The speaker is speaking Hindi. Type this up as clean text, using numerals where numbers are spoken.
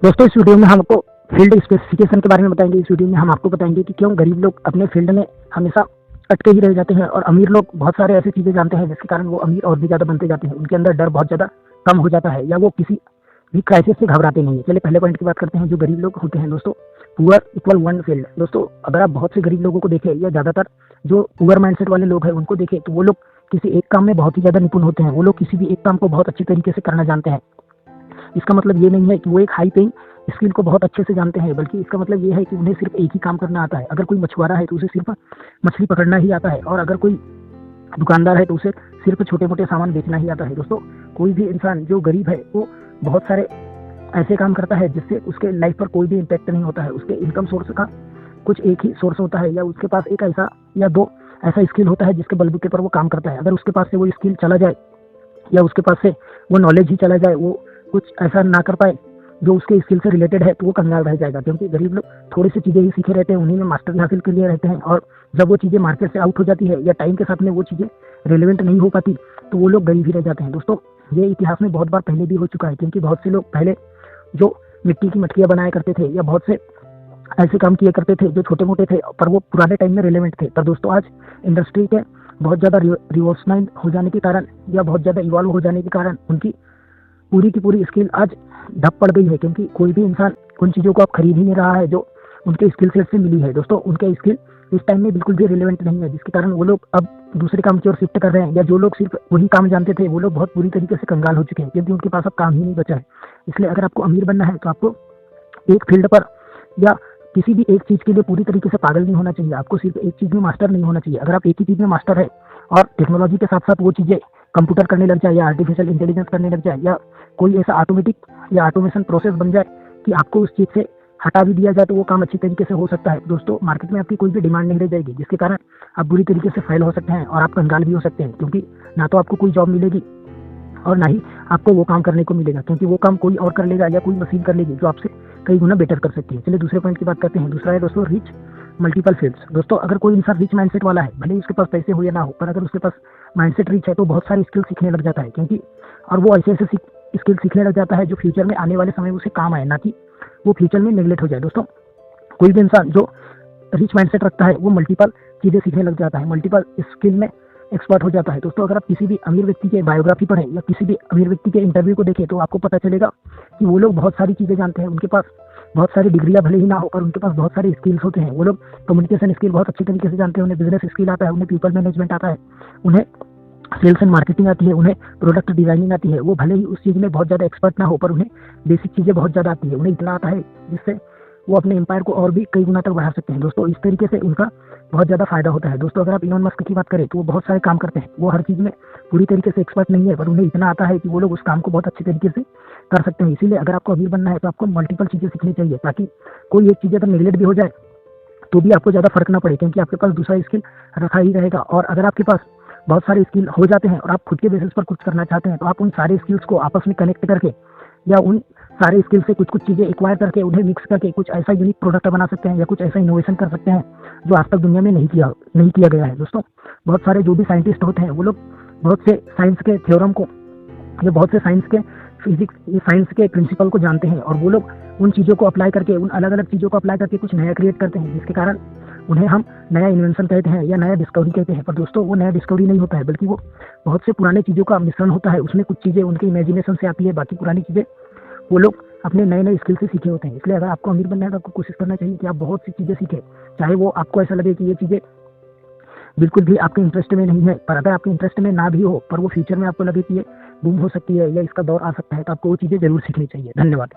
दोस्तों इस वीडियो में हम आपको फील्ड स्पेसिफिकेशन के बारे में बताएंगे। इस वीडियो में हम आपको बताएंगे कि क्यों गरीब लोग अपने फील्ड में हमेशा अटके ही रह जाते हैं और अमीर लोग बहुत सारे ऐसी चीज़ें जानते हैं जिसके कारण वो अमीर और भी ज़्यादा बनते जाते हैं। उनके अंदर डर बहुत ज़्यादा कम हो जाता है या वो किसी भी क्राइसिस से घबराते नहीं है। चलिए पहले पॉइंट की बात करते हैं। जो गरीब लोग होते हैं दोस्तों, पुअर इक्वल वन फील्ड। दोस्तों अगर आप बहुत से गरीब लोगों को देखें या ज़्यादातर जो पुअर माइंडसेट वाले लोग हैं उनको देखें तो वो लोग किसी एक काम में बहुत ही ज़्यादा निपुण होते हैं। वो लोग किसी भी एक काम को बहुत अच्छी तरीके से करना जानते हैं। इसका मतलब ये नहीं है कि वो एक हाई पेइंग स्किल को बहुत अच्छे से जानते हैं, बल्कि इसका मतलब ये है कि उन्हें सिर्फ एक ही काम करना आता है। अगर कोई मछुआरा है तो उसे सिर्फ मछली पकड़ना ही आता है, और अगर कोई दुकानदार है तो उसे सिर्फ छोटे मोटे सामान बेचना ही आता है। दोस्तों कोई भी इंसान जो गरीब है वो बहुत सारे ऐसे काम करता है जिससे उसके लाइफ पर कोई भी इम्पैक्ट नहीं होता है। उसके इनकम सोर्स का कुछ एक ही सोर्स होता है, या उसके पास एक ऐसा या दो ऐसा स्किल होता है जिसके बलबूते पर वो काम करता है। अगर उसके पास से वो स्किल चला जाए या उसके पास से वो नॉलेज ही चला जाए, वो कुछ ऐसा ना कर पाए जो उसके स्किल से रिलेटेड है, तो वो कंगाल रह जाएगा। क्योंकि गरीब लोग थोड़ी सी चीज़ें ही सीखे रहते हैं, उन्हीं में मास्टरी हासिल के लिए रहते हैं, और जब वो चीज़ें मार्केट से आउट हो जाती है या टाइम के साथ में वो चीज़ें रिलेवेंट नहीं हो पाती तो वो लोग गरीब ही रह जाते हैं। दोस्तों ये इतिहास में बहुत बार पहले भी हो चुका है, क्योंकि बहुत से लोग पहले जो मिट्टी की मटकियाँ बनाया करते थे या बहुत से ऐसे काम किए करते थे जो छोटे मोटे थे पर वो पुराने टाइम में रिलेवेंट थे। पर दोस्तों आज इंडस्ट्री के बहुत ज़्यादा रिवॉल्यूशनाइज हो जाने के कारण या बहुत ज़्यादा इवॉल्व हो जाने के कारण उनकी पूरी की पूरी स्किल आज ढप पड़ गई है, क्योंकि कोई भी इंसान उन चीज़ों को अब खरीद ही नहीं रहा है जो उनके स्किल सेट से मिली है। दोस्तों उनके स्किल इस टाइम में बिल्कुल भी रिलेवेंट नहीं है, जिसके कारण वो लोग अब दूसरे काम की ओर शिफ्ट कर रहे हैं, या जो लोग सिर्फ वही काम जानते थे वो लोग बहुत बुरी तरीके से कंगाल हो चुके हैं, क्योंकि उनके पास अब काम ही नहीं बचा है। इसलिए अगर आपको अमीर बनना है तो आपको एक फील्ड पर या किसी भी एक चीज़ के लिए पूरी तरीके से पागल नहीं होना चाहिए। आपको सिर्फ एक चीज़ में मास्टर नहीं होना चाहिए। अगर आप एक ही चीज़ में मास्टर है और टेक्नोलॉजी के साथ साथ वो चीज़ें कंप्यूटर करने लग जाए या आर्टिफिशियल इंटेलिजेंस करने लग जाए या कोई ऐसा ऑटोमेटिक या ऑटोमेशन प्रोसेस बन जाए कि आपको उस चीज़ से हटा भी दिया जाए तो वो काम अच्छी तरीके से हो सकता है। दोस्तों मार्केट में आपकी कोई भी डिमांड नहीं रह जाएगी, जिसके कारण आप बुरी तरीके से फेल हो सकते हैं और आप कंगाल भी हो सकते हैं, क्योंकि ना तो आपको कोई जॉब मिलेगी और ना ही आपको वो काम करने को मिलेगा, क्योंकि वो काम कोई और कर लेगा या कोई मशीन कर लेगी जो आपसे कई गुना बेटर कर सकती है। चलिए दूसरे पॉइंट की बात करते हैं। दूसरा है दोस्तों रिच मल्टीपल फील्ड्स। दोस्तों अगर कोई इंसान रिच माइंडसेट वाला है, भले ही उसके पास पैसे हो या ना हो, पर अगर उसके पास माइंडसेट रिच है तो बहुत सारी स्किल सीखने लग जाता है, क्योंकि और वो ऐसे ऐसे स्किल सीखने लग जाता है जो फ्यूचर में आने वाले समय में उसे काम आए, ना कि वो फ्यूचर में नेगलेक्ट हो जाए। दोस्तों कोई भी इंसान जो रिच माइंडसेट रखता है वो मल्टीपल चीज़ें सीखने लग जाता है, मल्टीपल स्किल में एक्सपर्ट हो जाता है। दोस्तों अगर आप किसी भी अमीर व्यक्ति के बायोग्राफी पढ़ें या किसी भी अमीर व्यक्ति के इंटरव्यू को देखें तो आपको पता चलेगा कि वो लोग बहुत सारी चीज़ें जानते हैं। उनके पास बहुत सारी डिग्रियाँ भले ही ना हो, पर उनके पास बहुत सारे स्किल्स होते हैं। वो लोग कम्युनिकेशन स्किल बहुत अच्छी तरीके से जानते हैं, उन्हें बिजनेस स्किल आता है, उन्हें पीपल मैनेजमेंट आता है, उन्हें सेल्स एंड मार्केटिंग आती है, उन्हें प्रोडक्ट डिजाइनिंग आती है। वो भले ही उस चीज़ में बहुत ज़्यादा एक्सपर्ट ना हो, पर उन्हें बेसिक चीज़ें बहुत ज़्यादा आती है। उन्हें इतना आता है जिससे वो अपने एम्पायर को और भी कई गुना तक बढ़ा सकते हैं। दोस्तों इस तरीके से उनका बहुत ज़्यादा फायदा होता है। दोस्तों अगर आप इलॉन मस्क की बात करें तो वो बहुत सारे काम करते हैं, वो हर चीज़ में पूरी तरीके से एक्सपर्ट नहीं है, पर उन्हें इतना आता है कि वो लोग उस काम को बहुत अच्छे तरीके से कर सकते हैं। इसीलिए अगर आपको अमीर बनना है तो आपको मल्टीपल चीज़ें सीखनी चाहिए, ताकि कोई एक चीज़ अगर नेगलेक्ट भी हो जाए तो भी आपको ज़्यादा फर्क ना पड़े, क्योंकि आपके पास दूसरा स्किल रखा ही रहेगा। और अगर आपके पास बहुत सारे स्किल हो जाते हैं और आप खुद के बेसिस पर कुछ करना चाहते हैं तो आप उन सारे स्किल्स को आपस में कनेक्ट करके या उन सारे स्किल से कुछ कुछ चीज़ें एक्वायर करके उन्हें मिक्स करके कुछ ऐसा यूनिक प्रोडक्ट बना सकते हैं या कुछ ऐसा इनोवेशन कर सकते हैं जो आज तक दुनिया में नहीं किया गया है। दोस्तों बहुत सारे जो भी साइंटिस्ट होते हैं वो लोग बहुत से साइंस के थ्योरम को या बहुत से साइंस के फिजिक्स साइंस के प्रिंसिपल को जानते हैं, और वो लोग उन चीज़ों को अप्लाई करके उन अलग अलग चीज़ों को अप्लाई करके कुछ नया क्रिएट करते हैं, जिसके कारण उन्हें हम नया इन्वेंशन कहते हैं या नया डिस्कवरी कहते हैं। पर दोस्तों वो नया डिस्कवरी नहीं होता है, बल्कि वो बहुत से पुराने चीज़ों का मिश्रण होता है। उसमें कुछ चीज़ें उनके इमेजिनेशन से आती है, बाकी पुरानी चीज़ें वो लोग अपने नए नए स्किल से सीखे होते हैं। इसलिए अगर आपको अमीर बनना है तो आपको कोशिश करना चाहिए कि आप बहुत सी चीज़ें सीखें, चाहे वो आपको ऐसा लगे कि ये चीज़ें बिल्कुल भी आपके इंटरेस्ट में नहीं है। पर अगर आपके इंटरेस्ट में ना भी हो, पर वो फ्यूचर में आपको लगे कि ये बूम हो सकती है या इसका दौर आ सकता है, तो आपको वो चीज़ें जरूर सीखनी चाहिए। धन्यवाद।